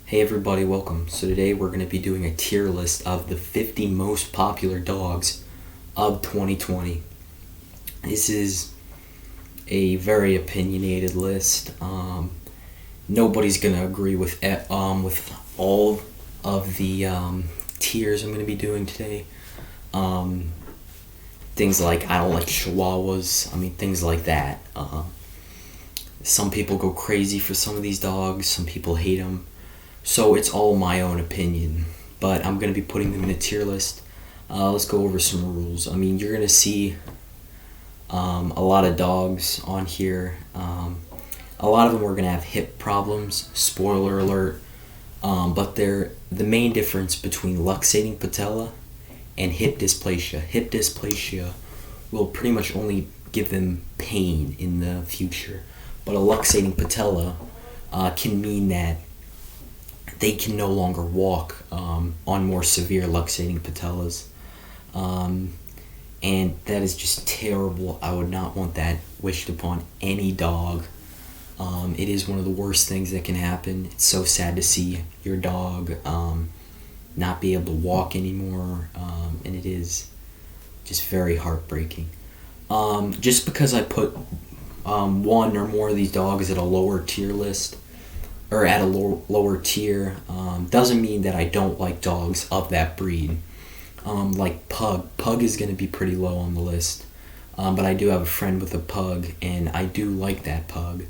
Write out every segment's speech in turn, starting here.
Hey everybody, welcome. So today we're going to be doing a tier list of the 50 most popular dogs of 2020. This is a very opinionated list. Nobody's going to agree with all of the tiers I'm going to be doing today. Things like I don't like Chihuahuas. Things like that. Some people go crazy for some of these dogs. Some people hate them. So it's all my own opinion, but I'm going to be putting them in a tier list. Let's go over some rules. You're going to see a lot of dogs on here. A lot of them are going to have hip problems, spoiler alert, but they're the main difference between luxating patella and hip dysplasia. Hip dysplasia will pretty much only give them pain in the future, but a luxating patella can mean that they can no longer walk on more severe luxating patellas. And that is just terrible. I would not want that wished upon any dog. It is one of the worst things that can happen. It's so sad to see your dog not be able to walk anymore, and it is just very heartbreaking. Just because I put one or more of these dogs at a lower tier list, or at a lower tier, doesn't mean that I don't like dogs of that breed. Like Pug. Pug is going to be pretty low on the list. But I do have a friend with a Pug, and I do like that Pug.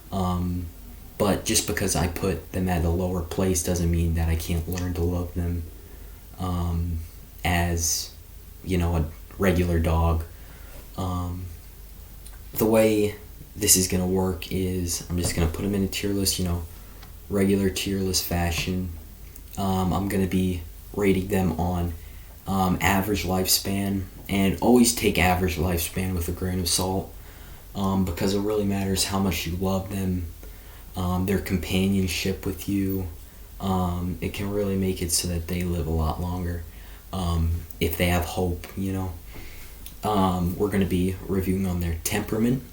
But just because I put them at a lower place doesn't mean that I can't learn to love them as, a regular dog. The way this is going to work is I'm just going to put them in a tier list, regular tier list fashion. I'm going to be rating them on average lifespan, and always take average lifespan with a grain of salt, because it really matters how much you love them, their companionship with you. It can really make it so that they live a lot longer, if they have hope. We're going to be reviewing on their temperament.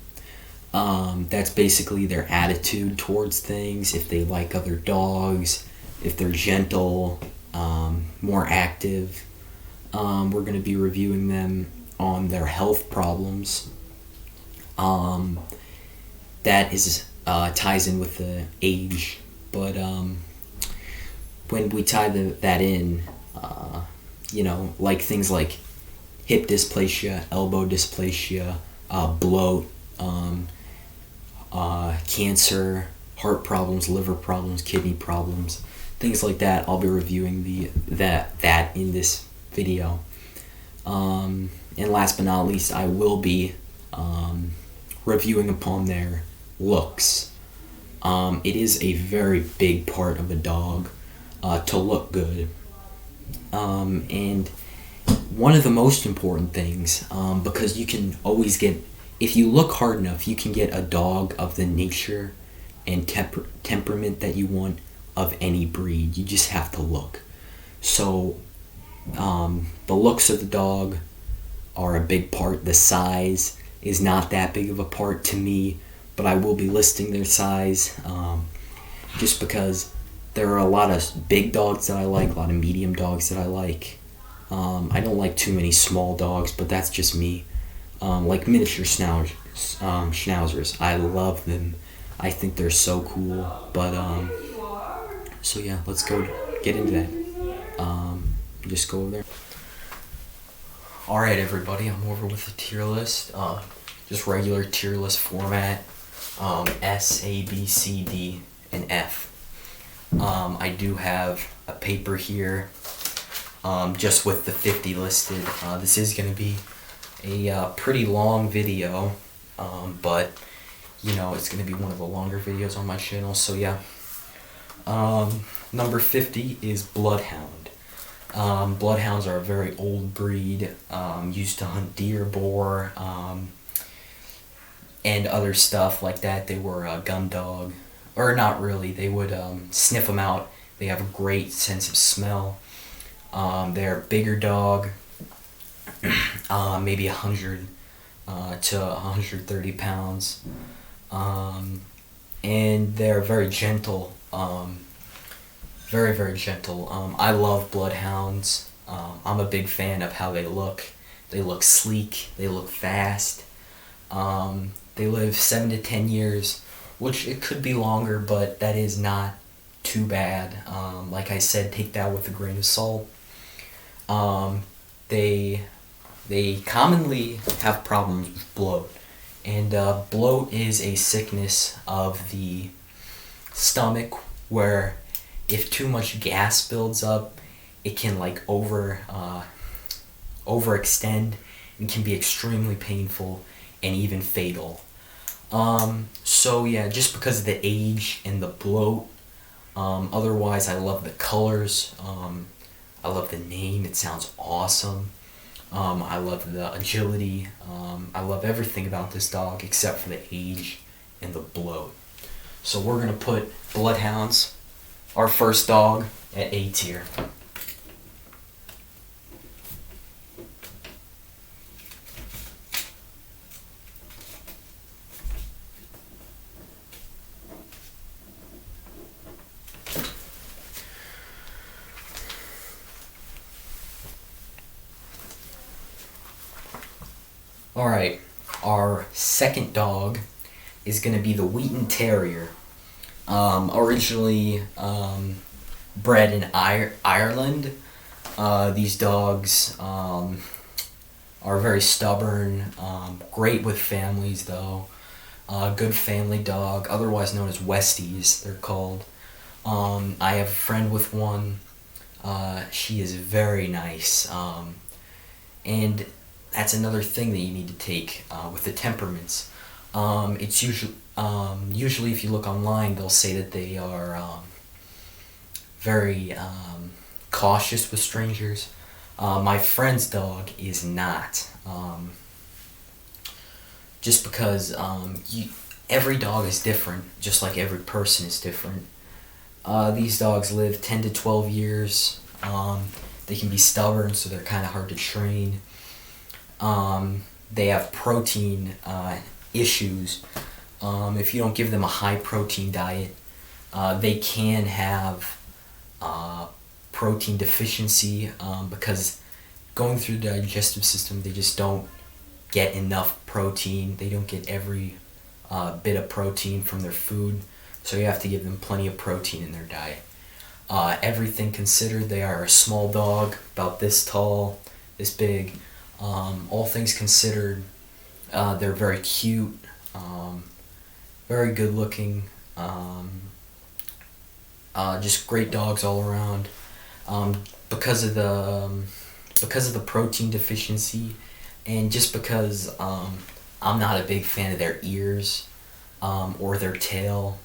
That's basically their attitude towards things, if they like other dogs, if they're gentle, more active. We're going to be reviewing them on their health problems. That is ties in with the age, but when we tie that in, like things like hip dysplasia, elbow dysplasia, bloat, cancer, heart problems, liver problems, kidney problems, things like that. I'll be reviewing that in this video. And last but not least, I will be reviewing upon their looks. It is a very big part of a dog to look good. And one of the most important things, because you can always get, if you look hard enough, you can get a dog of the nature and temperament that you want of any breed. You just have to look. So the looks of the dog are a big part. The size is not that big of a part to me, but I will be listing their size, just because there are a lot of big dogs that I like, a lot of medium dogs that I like. I don't like too many small dogs, but that's just me. Like miniature schnauzers. I love them. I think they're so cool. But so yeah, let's go get into that. Just go over there. Alright everybody, I'm over with the tier list. Just regular tier list format. S, A, B, C, D, and F. I do have a paper here, just with the 50 listed. This is going to be a pretty long video, but it's going to be one of the longer videos on my channel. So yeah, number 50 is Bloodhound. Bloodhounds are a very old breed, used to hunt deer, boar, and other stuff like that. They were a gun dog, or not really. They would sniff them out. They have a great sense of smell. They're a bigger dog, maybe 100 to 130 pounds, and they're very gentle. Very, very gentle. I love bloodhounds. I'm a big fan of how they look. They look sleek. They look fast. They live 7 to 10 years, which it could be longer, but that is not too bad. Like I said, take that with a grain of salt. Um, they they commonly have problems with bloat, and bloat is a sickness of the stomach where if too much gas builds up, it can like overextend and can be extremely painful and even fatal. So yeah, just because of the age and the bloat. Otherwise, I love the colors. I love the name. It sounds awesome. I love the agility. I love everything about this dog except for the age and the bloat. So we're gonna put Bloodhounds, our first dog, at A tier. All right, our second dog is going to be the Wheaton Terrier. Originally bred in Ireland. These dogs are very stubborn, great with families though. Good family dog, otherwise known as Westies, they're called. I have a friend with one. She is very nice. And that's another thing that you need to take with the temperaments. It's usually if you look online, they'll say that they are very cautious with strangers. My friend's dog is not. Just because every dog is different, just like every person is different. These dogs live 10 to 12 years. They can be stubborn, so they're kind of hard to train. They have protein issues. If you don't give them a high protein diet, they can have protein deficiency because going through the digestive system, they just don't get enough protein. They don't get every bit of protein from their food, so you have to give them plenty of protein in their diet. Everything considered, they are a small dog, about this tall, this big. All things considered, they're very cute, very good looking, just great dogs all around. Because of the protein deficiency, and just because I'm not a big fan of their ears or their tail,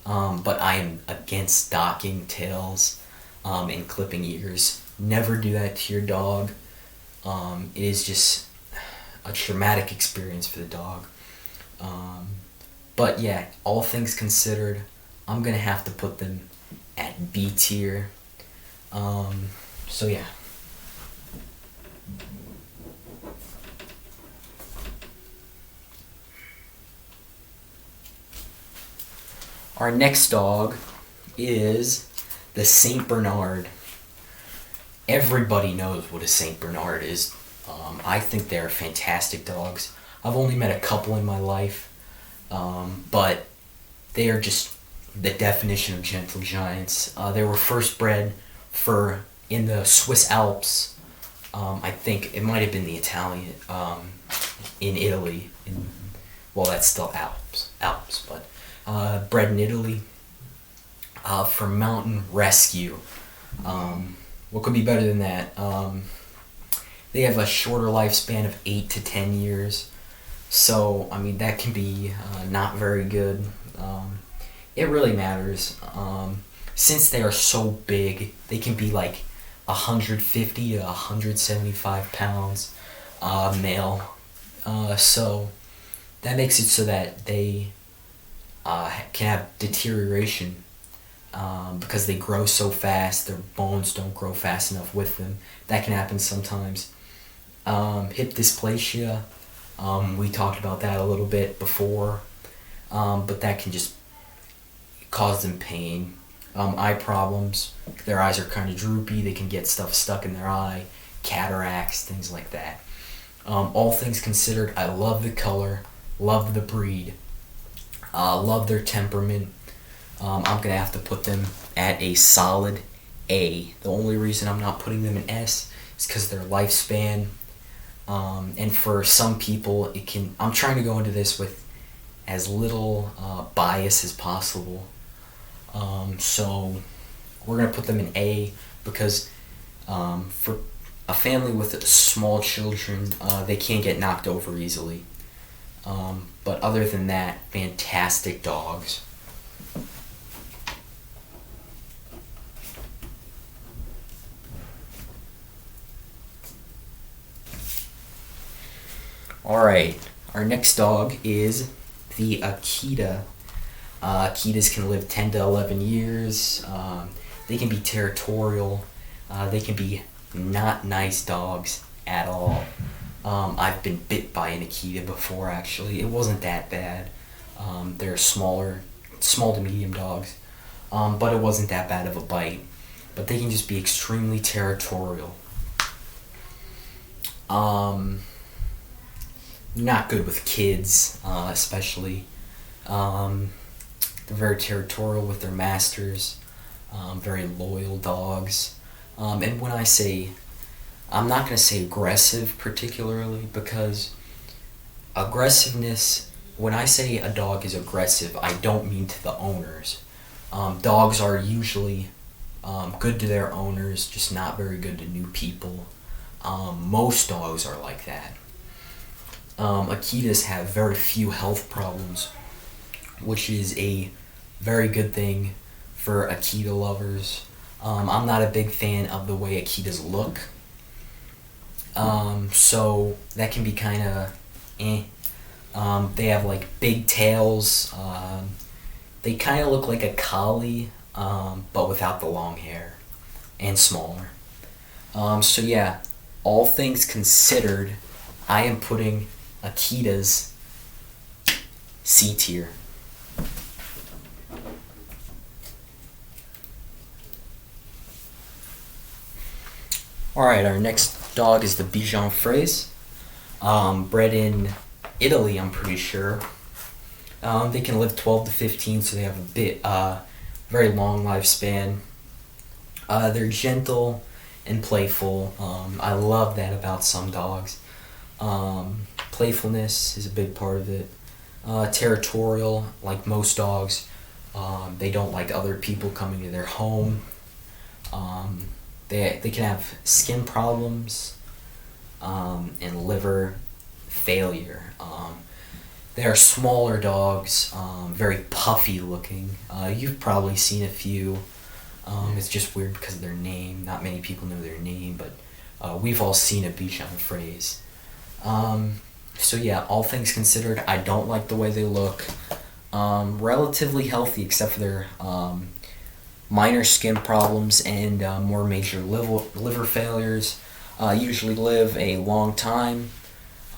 but I am against docking tails and clipping ears. Never do that to your dog. It is just a traumatic experience for the dog. But yeah, all things considered, I'm gonna have to put them at B tier. So yeah. Our next dog is the Saint Bernard. Everybody knows what a Saint Bernard is. I think they're fantastic dogs. I've only met a couple in my life, but they are just the definition of gentle giants. They were first bred in the Swiss Alps. I think it might have been the Italian in Italy. Well, that's still Alps, but bred in Italy for mountain rescue. What could be better than that? They have a shorter lifespan of 8 to 10 years. So, I mean, that can be not very good. It really matters. Since they are so big, they can be like 150 to 175 pounds male. So, that makes it so that they can have deterioration. Because they grow so fast, their bones don't grow fast enough with them. That can happen sometimes. Hip dysplasia, we talked about that a little bit before, but that can just cause them pain. eye problems. Their eyes are kind of droopy. They can get stuff stuck in their eye, cataracts, things like that. All things considered, I love the color, love the breed, love their temperament. I'm going to have to put them at a solid A. The only reason I'm not putting them in S is because their lifespan. And for some people, I'm trying to go into this with as little bias as possible. So we're going to put them in A because for a family with small children, they can't get knocked over easily. But other than that, fantastic dogs. Alright, our next dog is the Akita. Akitas can live 10 to 11 years. They can be territorial. They can be not nice dogs at all. I've been bit by an Akita before, actually. It wasn't that bad. They're small to medium dogs. But it wasn't that bad of a bite. But they can just be extremely territorial. Not good with kids, especially. They're very territorial with their masters. Very loyal dogs. And when I say, I'm not going to say aggressive particularly, because aggressiveness, when I say a dog is aggressive, I don't mean to the owners. Dogs are usually good to their owners, just not very good to new people. Most dogs are like that. Akitas have very few health problems, which is a very good thing for Akita lovers. I'm not a big fan of the way Akitas look. So that can be kind of they have like big tails. They kind of look like a collie, but without the long hair and smaller. So yeah, all things considered, I am putting Akitas C tier. Alright, our next dog is the Bichon Frise. Bred in Italy, I'm pretty sure. They can live 12 to 15, so they have very long lifespan. They're gentle and playful. I love that about some dogs. Playfulness is a big part of it. Territorial, like most dogs. They don't like other people coming to their home. They can have skin problems and liver failure. They are smaller dogs, very puffy looking. You've probably seen a few. It's just weird because of their name. Not many people know their name, but we've all seen a Bichon Frise. So yeah, all things considered, I don't like the way they look. Relatively healthy except for their minor skin problems and more major liver failures. Usually live a long time.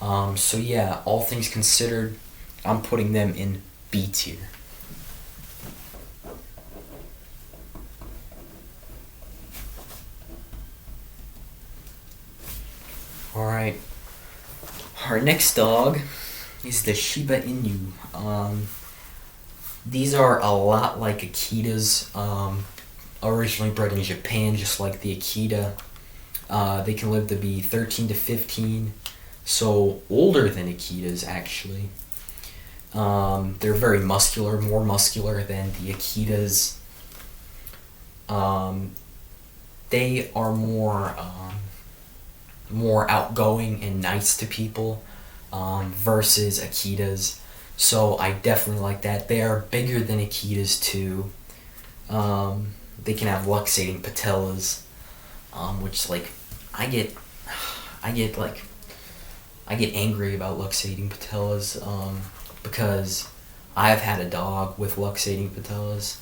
So yeah, all things considered, I'm putting them in B tier. Alright, our next dog is the Shiba Inu. These are a lot like Akitas, originally bred in Japan, just like the Akita. They can live to be 13 to 15, so older than Akitas actually. They're very muscular, more muscular than the Akitas. They are more outgoing and nice to people versus Akitas. So I definitely like that. They are bigger than Akitas too. They can have luxating patellas, which like I get angry about luxating patellas because I've had a dog with luxating patellas.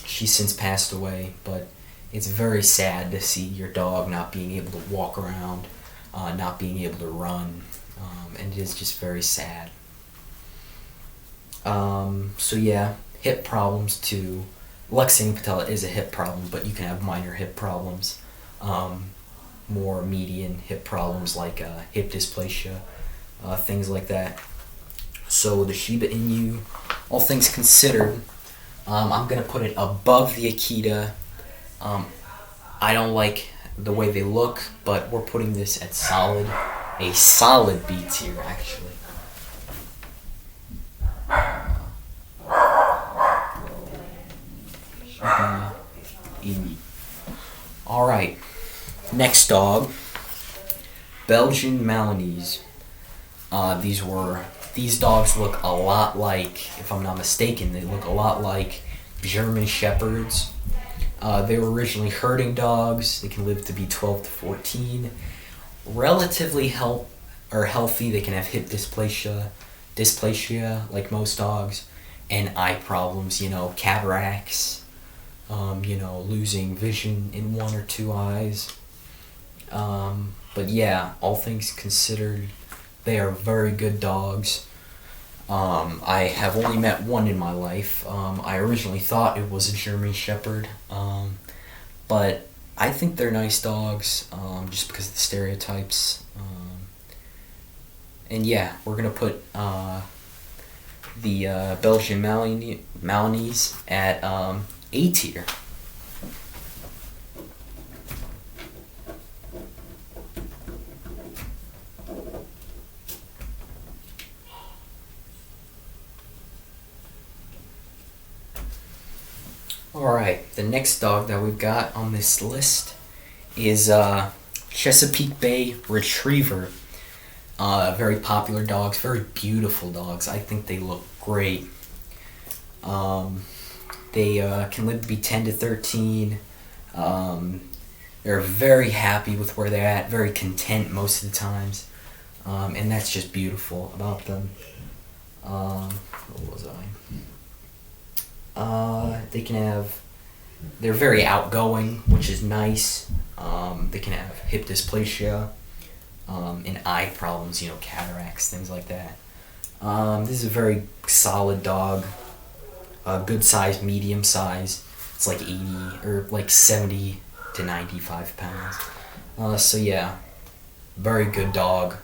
She's since passed away, but it's very sad to see your dog not being able to walk around, not being able to run, and it is just very sad. So yeah, hip problems too. Luxing patella is a hip problem, but you can have minor hip problems, more median hip problems like hip dysplasia, things like that. So the Shiba Inu, all things considered, I'm gonna put it above the Akita. I don't like the way they look, but we're putting this at a solid B tier actually. All right, next dog, Belgian Malinois. These dogs look a lot like, if I'm not mistaken, they look a lot like German Shepherds. They were originally herding dogs. They can live to be 12 to 14. Relatively healthy. They can have hip dysplasia like most dogs, and eye problems. Cataracts. Losing vision in one or two eyes. But yeah, all things considered, they are very good dogs. I have only met one in my life. I originally thought it was a German Shepherd, but I think they're nice dogs, just because of the stereotypes. And yeah, we're gonna put the Belgian Malinois at A tier. Alright, the next dog that we've got on this list is Chesapeake Bay Retriever. Very popular dogs, very beautiful dogs. I think they look great. They can live to be 10 to 13. They're very happy with where they're at, very content most of the times. And that's just beautiful about them. What was I? They're very outgoing, which is nice. They can have hip dysplasia, and eye problems, cataracts, things like that. This is a very solid dog, good size, medium size. It's like 80 or like 70 to 95 pounds. So yeah, very good dog.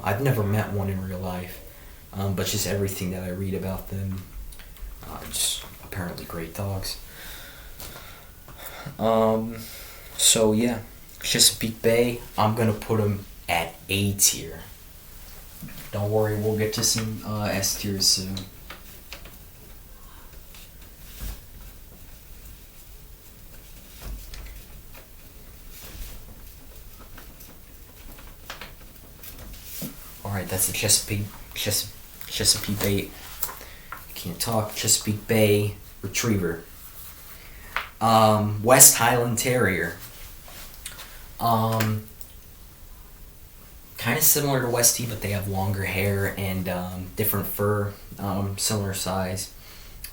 I've never met one in real life, but just everything that I read about them, just apparently great dogs. So yeah, Chesapeake Bay, I'm gonna put them at A tier. Don't worry, we'll get to some S tiers soon. Alright, that's the Chesapeake Bay. I can't talk. Chesapeake Bay Retriever. West Highland Terrier. Kind of similar to Westie, but they have longer hair and different fur, similar size.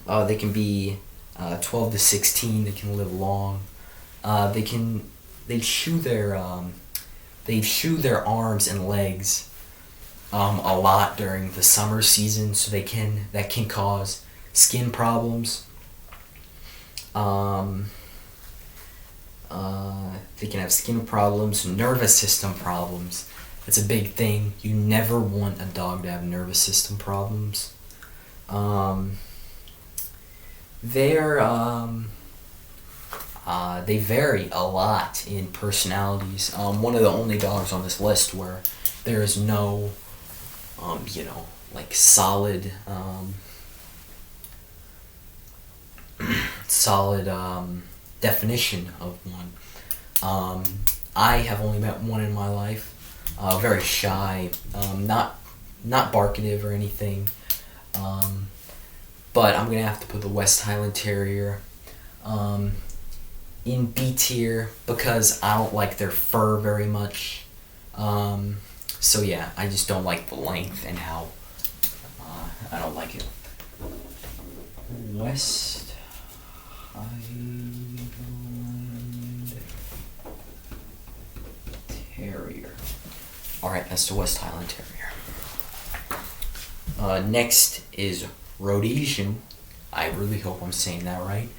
They can be 12 to 16. They can live long. They chew their arms and legs a lot during the summer season, so that can cause skin problems. They can have skin problems, nervous system problems. It's a big thing. You never want a dog to have nervous system problems. They vary a lot in personalities. One of the only dogs on this list where there is no, solid, definition of one. I have only met one in my life. Very shy, not barkative or anything. But I'm gonna have to put the West Highland Terrier in B tier because I don't like their fur very much. So yeah, I just don't like the length and how I don't like it. West Highland Terrier. Alright, that's the West Highland Terrier. Next is Rhodesian. I really hope I'm saying that right.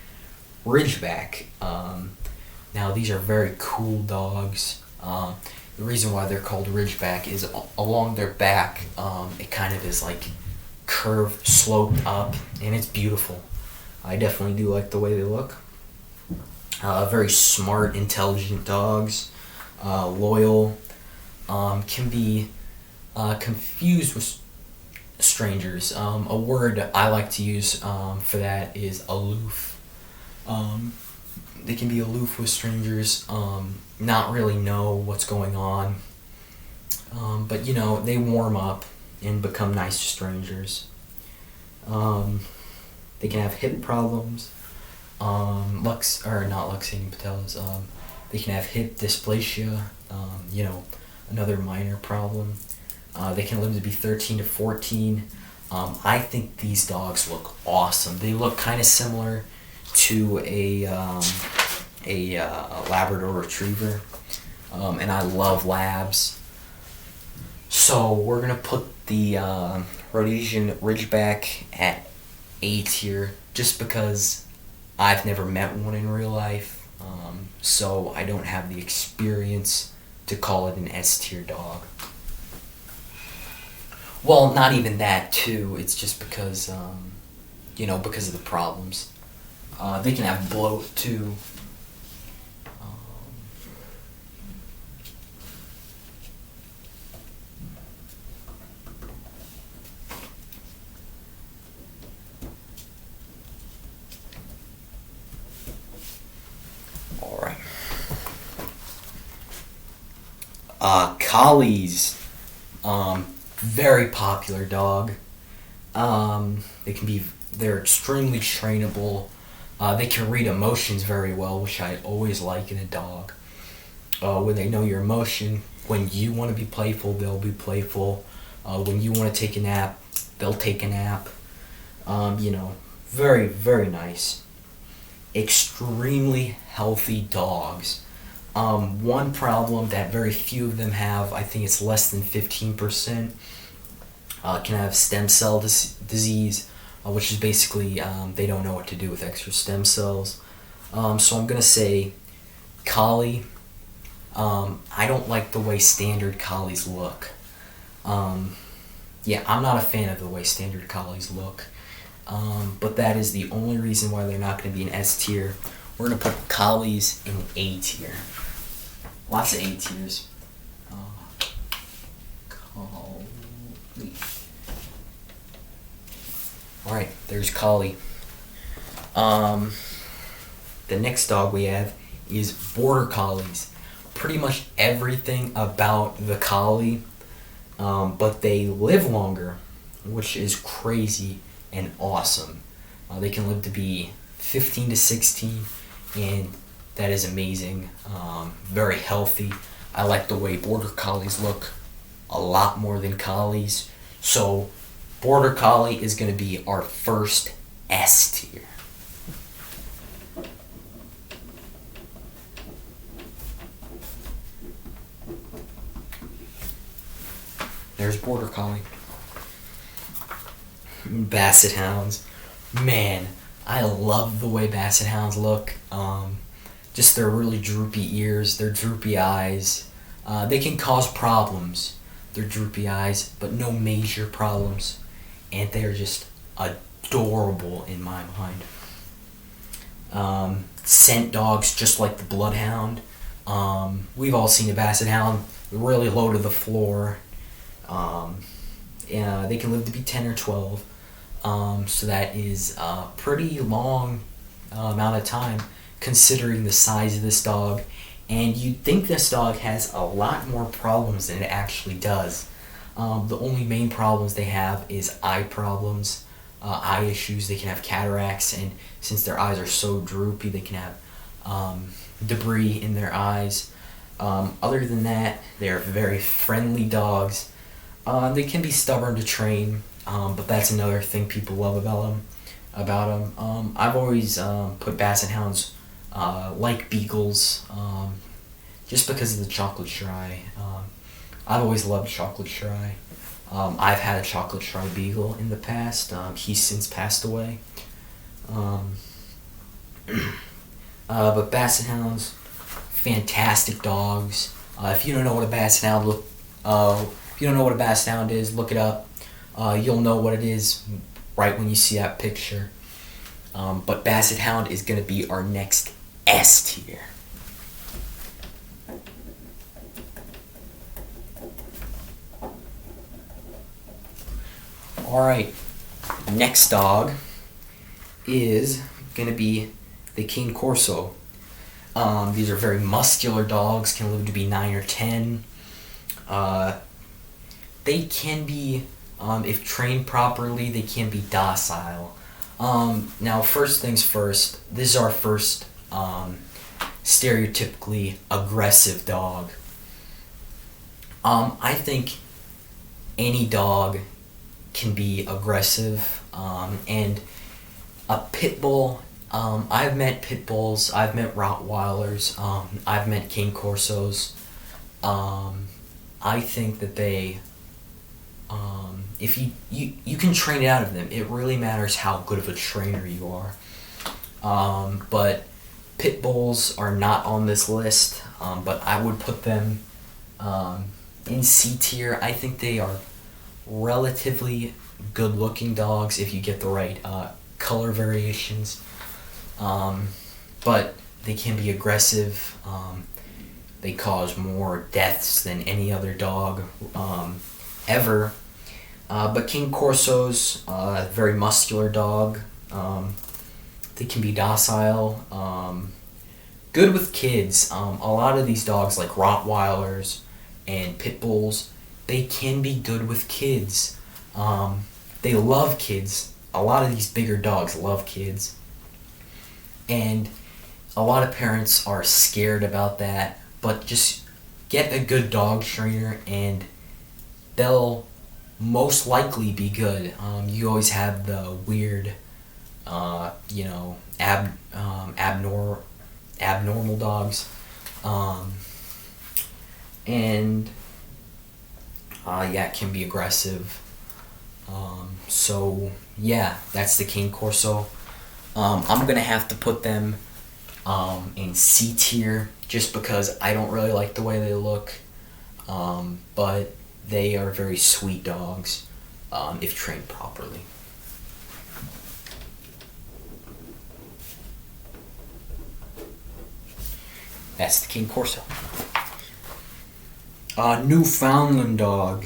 Ridgeback. Now these are very cool dogs. The reason why they're called Ridgeback is along their back, it kind of is like curved, sloped up, and it's beautiful. I definitely do like the way they look. Very smart, intelligent dogs, loyal, can be confused with strangers. A word I like to use for that is aloof. They can be aloof with strangers, not really know what's going on, but they warm up and become nice to strangers. They can have hip problems, not Luxating patellas. They can have hip dysplasia, another minor problem. They can live to be 13 to 14. I think these dogs look awesome. They look kind of similar to a Labrador Retriever, and I love labs. So we're gonna put the Rhodesian Ridgeback at A tier, just because I've never met one in real life, so I don't have the experience to call it an S tier dog. Well, not even that too. It's just because, because of the problems. They can have bloat too. All right. Collies. Very popular dog. They're extremely trainable. They can read emotions very well, which I always like in a dog. When they know your emotion, when you want to be playful, they'll be playful. When you want to take a nap, they'll take a nap. Very, very nice. Extremely healthy dogs. One problem that very few of them have, I think it's less than 15%, can have stem cell disease, which is basically they don't know what to do with extra stem cells. So I'm going to say Collie. I don't like the way standard Collies look. I'm not a fan of the way standard Collies look. But that is the only reason why they're not going to be an S tier. We're going to put Collies in A tier. Lots of A tiers. Collie. Alright, there's Collie. The next dog we have is Border Collies. Pretty much everything about the Collie, but they live longer, which is crazy and awesome. They can live to be 15 to 16, and that is amazing. Very healthy. I like the way Border Collies look a lot more than Collies. So Border Collie is going to be our first S tier. There's Border Collie. Basset Hounds. Man, I love the way Basset Hounds look. Just their really droopy ears, their droopy eyes. They can cause problems, their droopy eyes, but no major problems. And they're just adorable in my mind. Scent dogs, just like the Bloodhound. We've all seen a Basset Hound really low to the floor. They can live to be 10 or 12. So that is a pretty long amount of time considering the size of this dog. And you'd think this dog has a lot more problems than it actually does. The only main problems they have is eye problems, eye issues. They can have cataracts, and since their eyes are so droopy, they can have debris in their eyes. Other than that, they're very friendly dogs. They can be stubborn to train, but that's another thing people love about them. I've always put Basset Hounds like Beagles, just because of the Chocolate Shy. I've always loved Chocolate Shy. I've had a Chocolate Shy Beagle in the past. He's since passed away. But Basset Hounds, fantastic dogs. If you don't know what a Basset Hound if you don't know what a Basset Hound is, look it up. You'll know what it is right when you see that picture. But Basset Hound is going to be our next S tier. Alright, next dog is going to be the Cane Corso. These are very muscular dogs, can live to be 9 or 10. They can be, if trained properly, they can be docile. Now, first things first, this is our first stereotypically aggressive dog. I think any dog can be aggressive, and a pit bull, I've met pit bulls, I've met Rottweilers, I've met Cane Corsos. I think that they, if you can train it out of them. It really matters how good of a trainer you are. But pit bulls are not on this list, but I would put them in C tier. I think they are relatively good looking dogs if you get the right color variations. But they can be aggressive. They cause more deaths than any other dog ever. But Cane Corso's very muscular dog. They can be docile. Good with kids. A lot of these dogs, like Rottweilers and Pit Bulls, they can be good with kids. They love kids. A lot of these bigger dogs love kids. And a lot of parents are scared about that. But just get a good dog trainer and they'll most likely be good. You always have the weird, abnormal dogs. And it can be aggressive. So yeah, that's the Cane Corso. I'm gonna have to put them in C tier just because I don't really like the way they look. But they are very sweet dogs if trained properly. That's the Cane Corso. Newfoundland dog.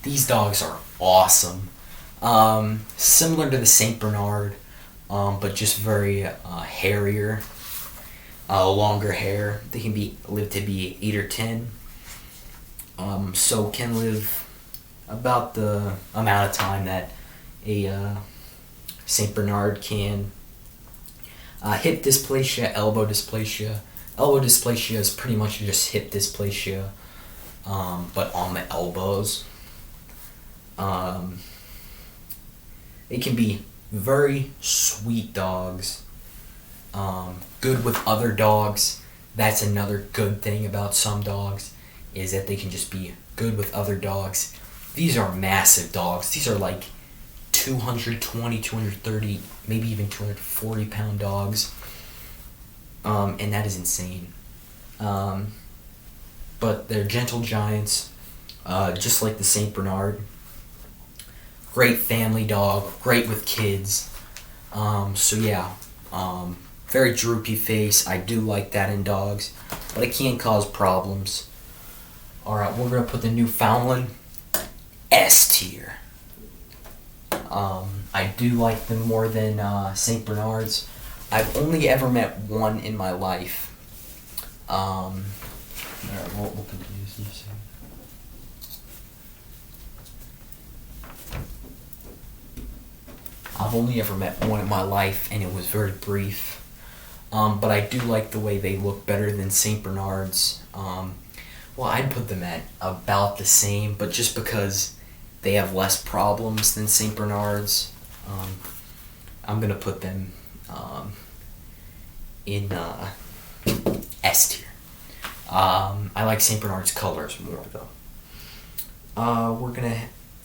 These dogs are awesome. Similar to the Saint Bernard, but just very hairier, longer hair. They can live to be 8 or 10. So can live about the amount of time that a Saint Bernard can. Hip dysplasia, elbow dysplasia. Elbow dysplasia is pretty much just hip dysplasia, but on the elbows. They can be very sweet dogs, good with other dogs. That's another good thing about some dogs, is that they can just be good with other dogs. These are massive dogs. These are like 220, 230, maybe even 240 pound dogs. And that is insane. But they're gentle giants, just like the Saint Bernard. Great family dog, great with kids. Very droopy face. I do like that in dogs, but it can cause problems. Alright, we're going to put the Newfoundland S tier. I do like them more than St. Bernards. I've only ever met one in my life. Alright, we'll continue this in a second. I've only ever met one in my life, and it was very brief. But I do like the way they look better than St. Bernards. I'd put them at about the same, but just because they have less problems than St. Bernards, I'm going to put them in S tier. I like St. Bernard's colors more, though.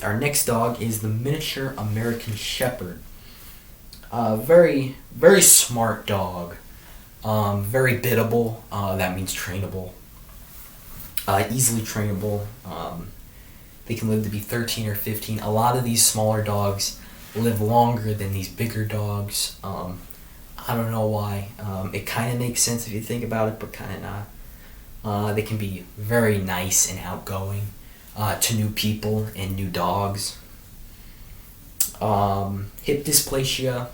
Our next dog is the miniature American Shepherd. Very, very smart dog. Very biddable. That means trainable. Easily trainable. They can live to be 13 or 15. A lot of these smaller dogs live longer than these bigger dogs. I don't know why. It kind of makes sense if you think about it, but kind of not. They can be very nice and outgoing to new people and new dogs. Hip dysplasia,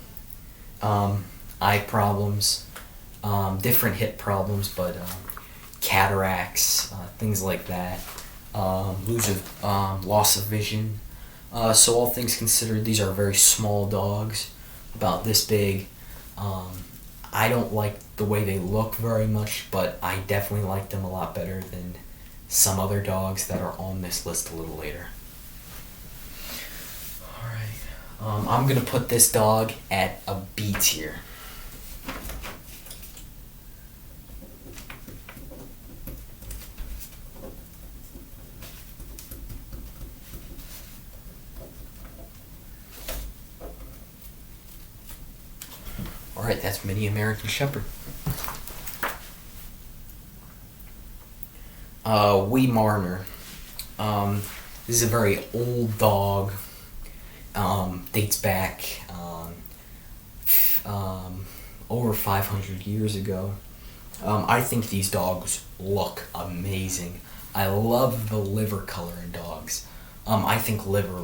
eye problems, different hip problems, but cataracts, things like that. Loss of vision. So all things considered, these are very small dogs, about this big. I don't like the way they look very much, but I definitely like them a lot better than some other dogs that are on this list a little later. Alright, I'm going to put this dog at a B tier. Alright, that's Mini American Shepherd. Weimaraner. This is a very old dog. Dates back over 500 years ago. I think these dogs look amazing. I love the liver color in dogs. I think liver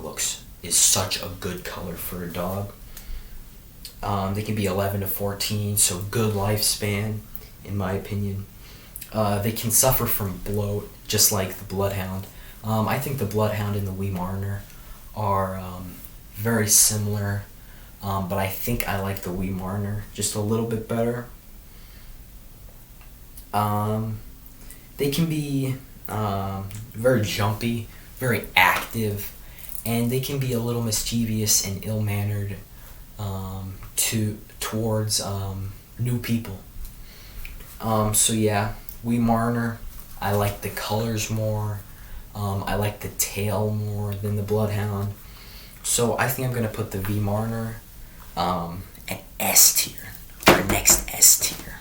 is such a good color for a dog. They can be 11 to 14, so good lifespan, in my opinion. They can suffer from bloat, just like the Bloodhound. I think the Bloodhound and the Weimaraner are very similar, but I think I like the Weimaraner just a little bit better. They can be very jumpy, very active, and they can be a little mischievous and ill-mannered towards new people. So yeah, Weimaraner, I like the colors more. I like the tail more than the Bloodhound. So I think I'm going to put the Weimaraner at S tier, our next S tier.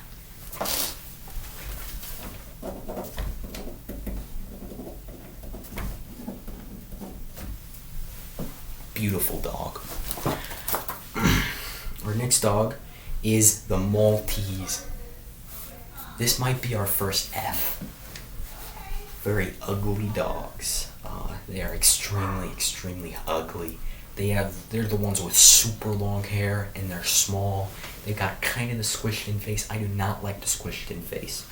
Beautiful dog. Our next dog is the Maltese. This might be our first F. Very ugly dogs. They are extremely, extremely ugly. They're the ones with super long hair and they're small. They got kind of the squished in face. I do not like the squished in face.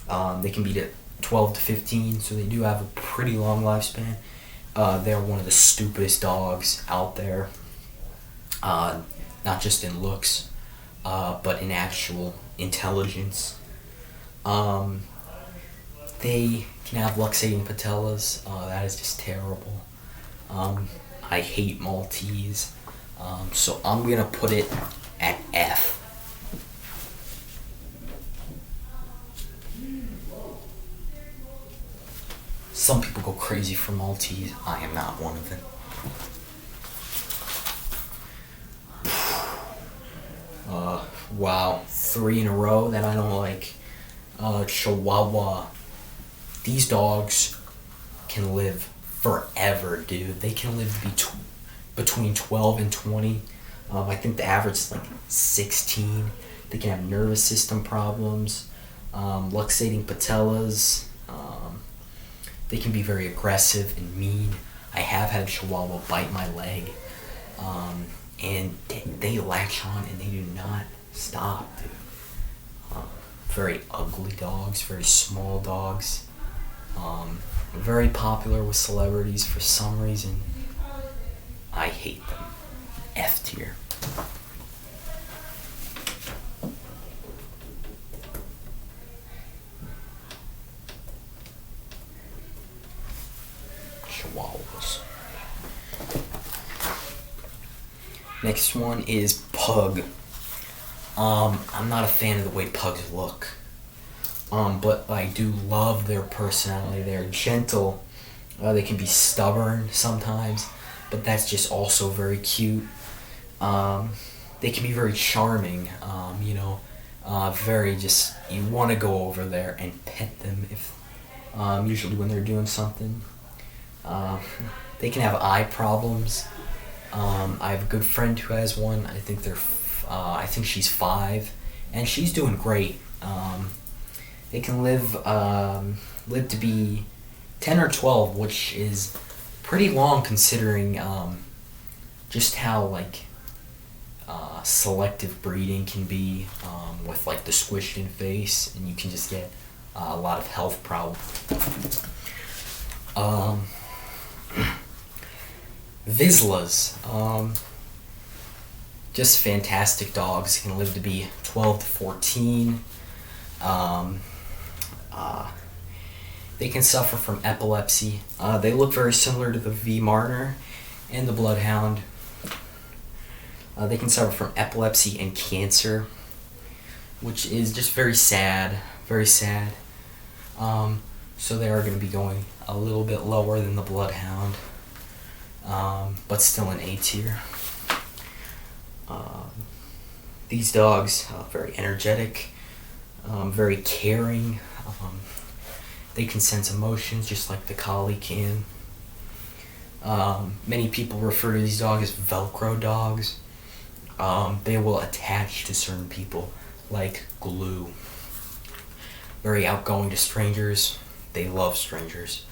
They can be to 12 to 15, so they do have a pretty long lifespan. They're one of the stupidest dogs out there. Not just in looks, but in actual intelligence. They can have luxating patellas. That is just terrible. I hate Maltese. So I'm going to put it at F. Some people go crazy for Maltese. I am not one of them. Wow, 3 in a row that I don't like. Chihuahua. These dogs can live forever, dude. They can live between 12 and 20. I think the average is like 16. They can have nervous system problems, luxating patellas. They can be very aggressive and mean. I have had a Chihuahua bite my leg, and they latch on and they do not stop, dude. Very ugly dogs, very small dogs. Very popular with celebrities for some reason. I hate them. F tier. Chihuahuas. Next one is Pug. I'm not a fan of the way pugs look. But I do love their personality. They're gentle. They can be stubborn sometimes, but that's just also very cute. They can be very charming. Very just, you want to go over there and pet them if usually when they're doing something. They can have eye problems. I have a good friend who has one. I think she's 5, and she's doing great. They can live to be 10 or 12, which is pretty long considering just how selective breeding can be with the squished in face, and you can just get a lot of health problems. Vizslas, just fantastic dogs. Can live to be 12 to 14. They can suffer from epilepsy. They look very similar to the Weimaraner and the Bloodhound. They can suffer from epilepsy and cancer, which is just very sad, very sad. So they are going to be going a little bit lower than the Bloodhound, but still an A tier. These dogs are very energetic, very caring. They can sense emotions just like the Collie can. Many people refer to these dogs as Velcro dogs. They will attach to certain people like glue. Very outgoing to strangers. They love strangers.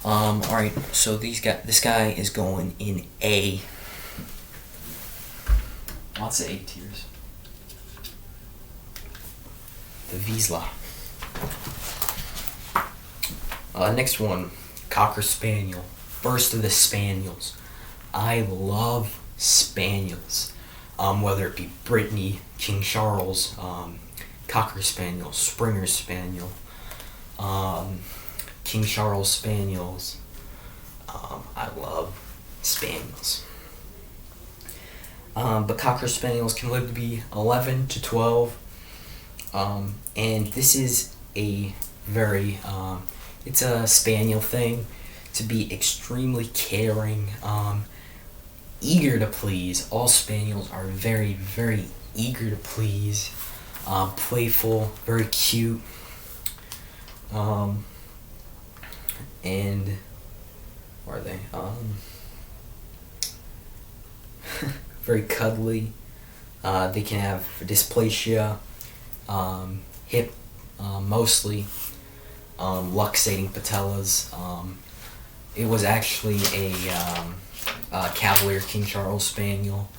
Alright, so this guy is going in A. Lots of A tiers. The Vizsla. Next one, Cocker Spaniel. First of the Spaniels. I love Spaniels. Whether it be Brittany, King Charles, Cocker Spaniel, Springer Spaniel, King Charles Spaniels. I love Spaniels. But Cocker Spaniels can live to be 11 to 12. And this is a very, it's a Spaniel thing to be extremely caring, eager to please. All Spaniels are very, very eager to please, playful, very cute, and where are they? Very cuddly. They can have dysplasia, hip, mostly, luxating patellas. It was actually a Cavalier King Charles Spaniel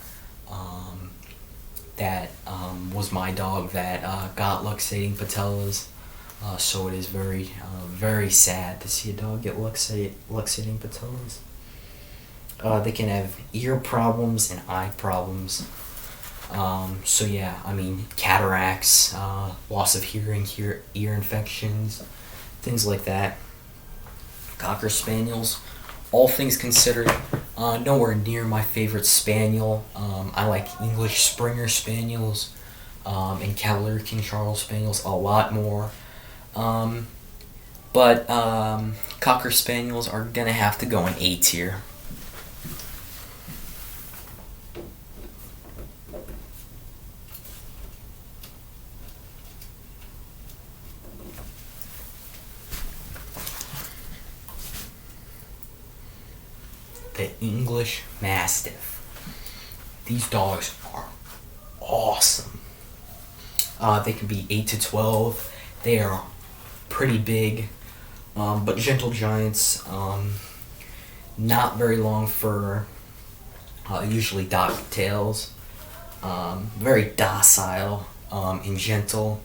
that was my dog that got luxating patellas. So it is very, very sad to see a dog get luxating patellas. They can have ear problems and eye problems. So yeah, I mean, cataracts, loss of hearing, ear infections, things like that. Cocker Spaniels, all things considered, nowhere near my favorite Spaniel. I like English Springer Spaniels and Cavalier King Charles Spaniels a lot more. But Cocker Spaniels are gonna have to go in A tier. The English Mastiff. These dogs are awesome. They can be 8 to 12. They are pretty big, but gentle giants. Not very long fur. Usually docked tails. Very docile and gentle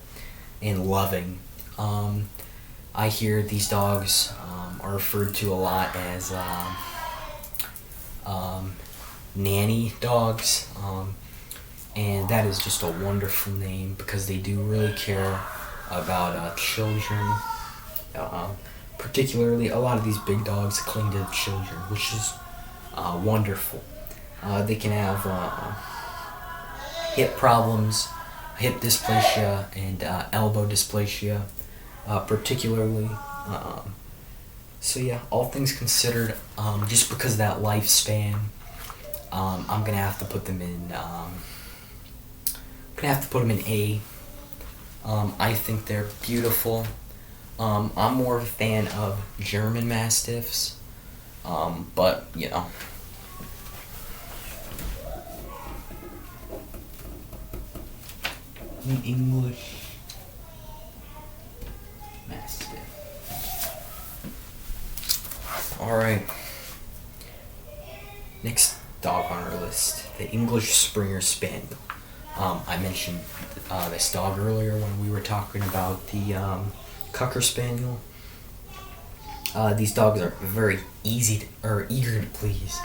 and loving. I hear these dogs are referred to a lot as nanny dogs, and that is just a wonderful name because they do really care about children. Particularly, a lot of these big dogs cling to children, which is wonderful. They can have hip problems, hip dysplasia, and elbow dysplasia, particularly. So yeah, all things considered, just because of that lifespan, I'm gonna have to put them in. A. I think they're beautiful. I'm more of a fan of German Mastiffs, but you know. The English Mastiff. Alright. Next dog on our list, the English Springer Spaniel. I mentioned this dog earlier when we were talking about the Cocker Spaniel. These dogs are very eager to please,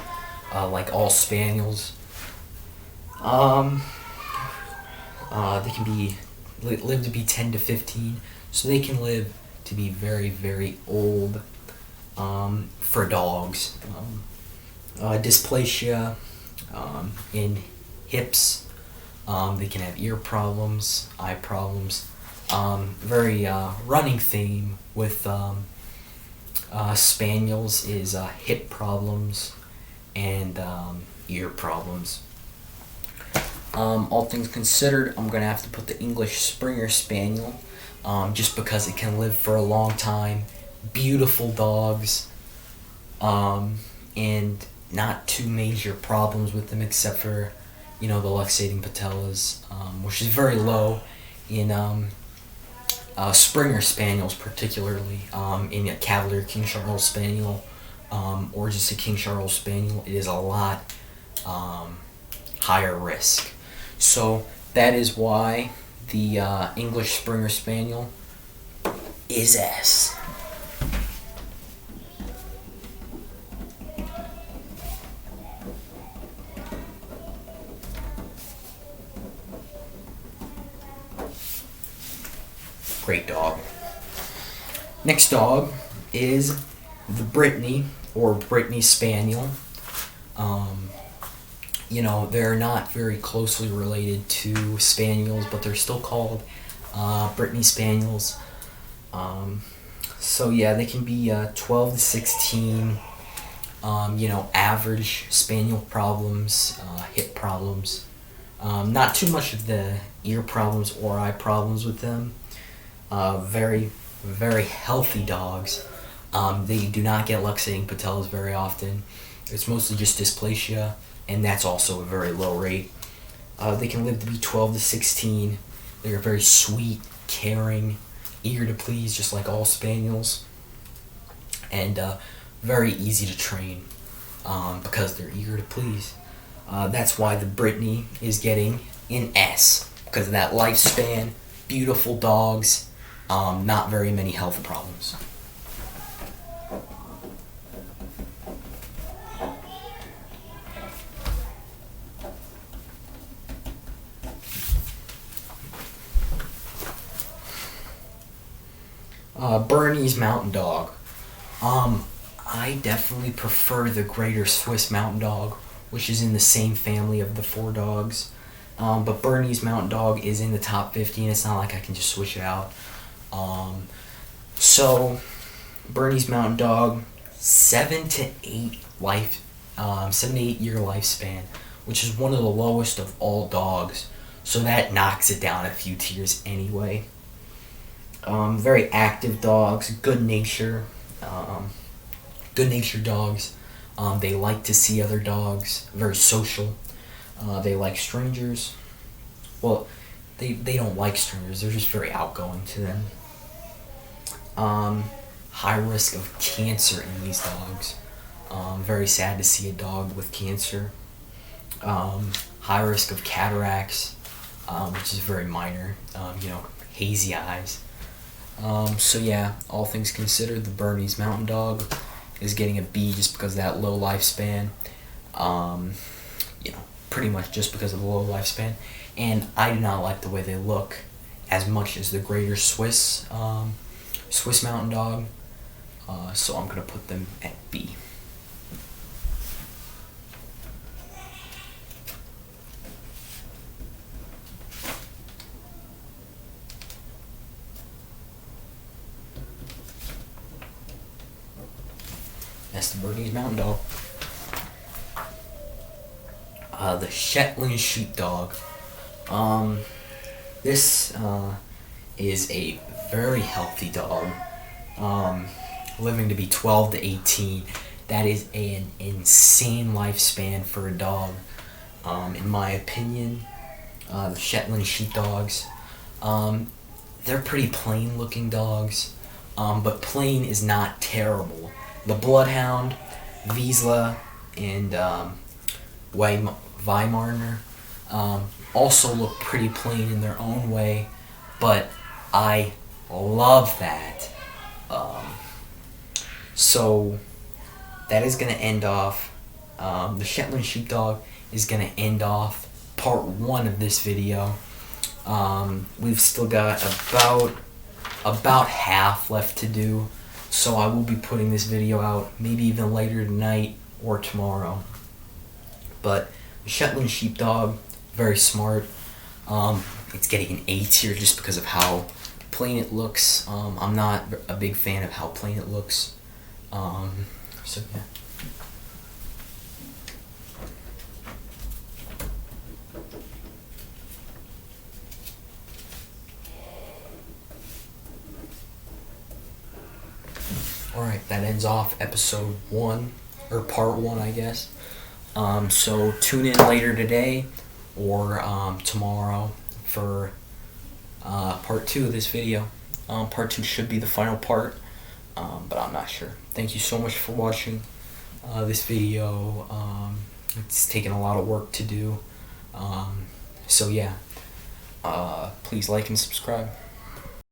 like all spaniels. They can live to be 10 to 15, so they can live to be very, very old for dogs. Dysplasia in hips. They can have ear problems, eye problems. Very running theme with spaniels is hip problems and ear problems. All things considered, I'm going to have to put the English Springer Spaniel, just because it can live for a long time. Beautiful dogs, and not too major problems with them except for, the luxating patellas, which is very low in Springer Spaniels particularly. In a Cavalier King Charles Spaniel, or just a King Charles Spaniel, it is a lot higher risk. So that is why the English Springer Spaniel is S. Great dog. Next dog is the Brittany or Brittany Spaniel. They're not very closely related to Spaniels, but they're still called Brittany Spaniels. So yeah, they can be 12 to 16. Average Spaniel problems, hip problems. Not too much of the ear problems or eye problems with them. Very, very healthy dogs. They do not get luxating patellas very often. It's mostly just dysplasia, and that's also a very low rate. They can live to be 12 to 16. They're very sweet, caring, eager to please, just like all spaniels, and very easy to train because they're eager to please. That's why the Brittany is getting an S, because of that lifespan. Beautiful dogs, not very many health problems. Bernese Mountain Dog. I definitely prefer the Greater Swiss Mountain Dog, which is in the same family of the 4 dogs. But Bernese Mountain Dog is in the top 50, and it's not like I can just switch it out. So Bernese Mountain Dog, 7 to 8 year lifespan, which is one of the lowest of all dogs. So that knocks it down a few tiers anyway. Very active dogs, good natured dogs. They like to see other dogs, very social. They like strangers. Well, they don't like strangers, they're just very outgoing to them. High risk of cancer in these dogs. Very sad to see a dog with cancer. High risk of cataracts, which is very minor, hazy eyes. So yeah, all things considered, the Bernese Mountain Dog is getting a B just because of that low lifespan. Pretty much just because of the low lifespan. And I do not like the way they look as much as the Greater Swiss Mountain Dog. So I'm going to put them at B. That's the Bernese Mountain Dog. The Shetland Sheepdog. This is a very healthy dog, living to be 12 to 18. That is an insane lifespan for a dog. In my opinion, the Shetland sheepdogs, they're pretty plain looking dogs, but plain is not terrible. The Bloodhound, Vizsla, and Weimaraner also look pretty plain in their own way, but I love that. So that is going to end off, the Shetland Sheepdog is going to end off part 1 of this video. We've still got about half left to do, so I will be putting this video out maybe even later tonight or tomorrow. But the Shetland Sheepdog, very smart. It's getting an A tier just because of how plain it looks. I'm not a big fan of how plain it looks. So yeah. Alright, that ends off episode 1, or part 1, I guess. So tune in later today or tomorrow for part 2 of this video. Part 2 should be the final part, but I'm not sure. Thank you so much for watching this video. It's taken a lot of work to do. So yeah, please like and subscribe.